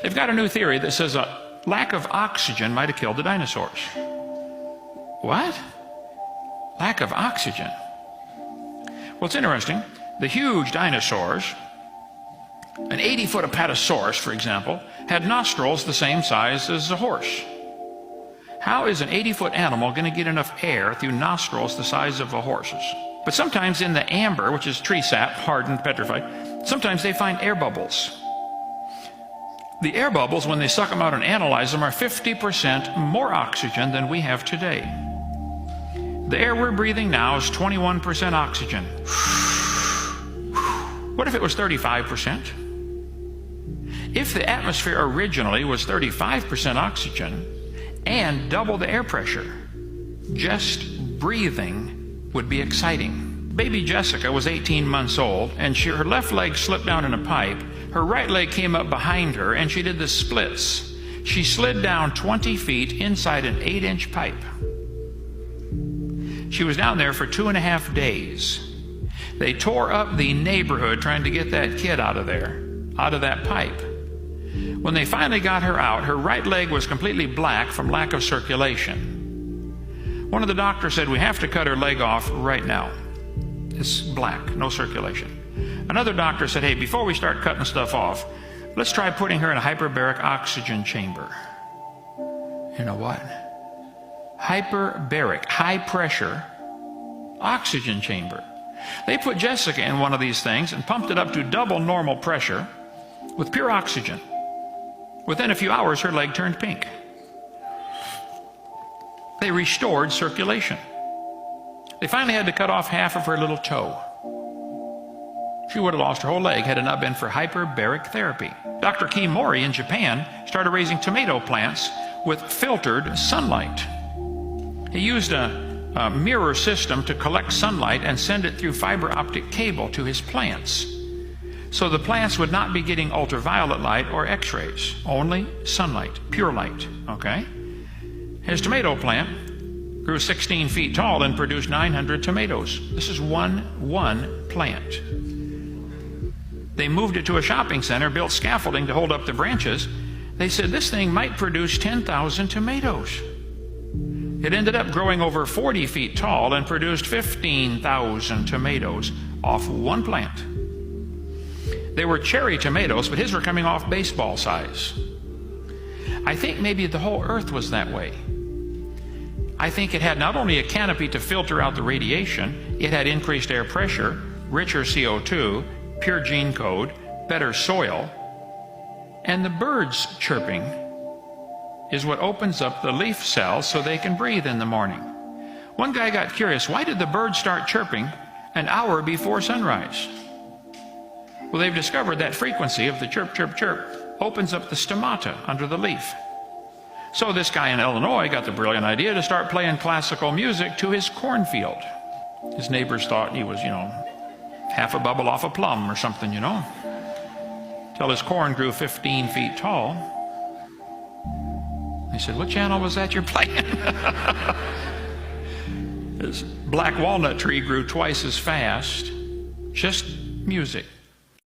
They've got a new theory that says a lack of oxygen might have killed the dinosaurs. What? Lack of oxygen? Well, it's interesting. The huge dinosaurs, an 80-foot apatosaurus, for example, had nostrils the same size as a horse. How is an 80-foot animal going to get enough air through nostrils the size of a horse's? But sometimes in the amber, which is tree sap, hardened, petrified, sometimes they find air bubbles. The air bubbles, when they suck them out and analyze them, are 50% more oxygen than we have today. The air we're breathing now is 21% oxygen. What if it was 35%? If the atmosphere originally was 35% oxygen and double the air pressure, just breathing would be exciting. Baby Jessica was 18 months old, and her left leg slipped down in a pipe. Her right leg came up behind her, and she did the splits. She slid down 20 feet inside an 8-inch pipe. She was down there for 2.5 days. They tore up the neighborhood trying to get that kid out of there, out of that pipe. When they finally got her out, her right leg was completely black from lack of circulation. One of the doctors said, "We have to cut her leg off right now. It's black, no circulation." Another doctor said, "Hey, before we start cutting stuff off, let's try putting her in a hyperbaric oxygen chamber." You know what? Hyperbaric, high pressure oxygen chamber. They put Jessica in one of these things and pumped it up to double normal pressure with pure oxygen. Within a few hours, her leg turned pink. They restored circulation. They finally had to cut off half of her little toe. She would have lost her whole leg had it not been for hyperbaric therapy. Dr. Kimori in Japan started raising tomato plants with filtered sunlight. He used a mirror system to collect sunlight and send it through fiber optic cable to his plants. So the plants would not be getting ultraviolet light or x-rays, only sunlight, pure light, okay? His tomato plant grew 16 feet tall and produced 900 tomatoes. This is one plant. They moved it to a shopping center, built scaffolding to hold up the branches. They said this thing might produce 10,000 tomatoes. It ended up growing over 40 feet tall and produced 15,000 tomatoes off one plant. They were cherry tomatoes, but his were coming off baseball size. I think maybe the whole earth was that way. I think it had not only a canopy to filter out the radiation, it had increased air pressure, richer CO2, pure gene code, better soil, and the birds chirping is what opens up the leaf cells so they can breathe in the morning. One guy got curious, why did the birds start chirping an hour before sunrise? Well, they've discovered that frequency of the chirp, chirp, chirp opens up the stomata under the leaf. So this guy in Illinois got the brilliant idea to start playing classical music to his cornfield. His neighbors thought he was, half a bubble off a plum or something, till his corn grew 15 feet tall. He said, "What channel was that you're playing?" His black walnut tree grew twice as fast. Just music.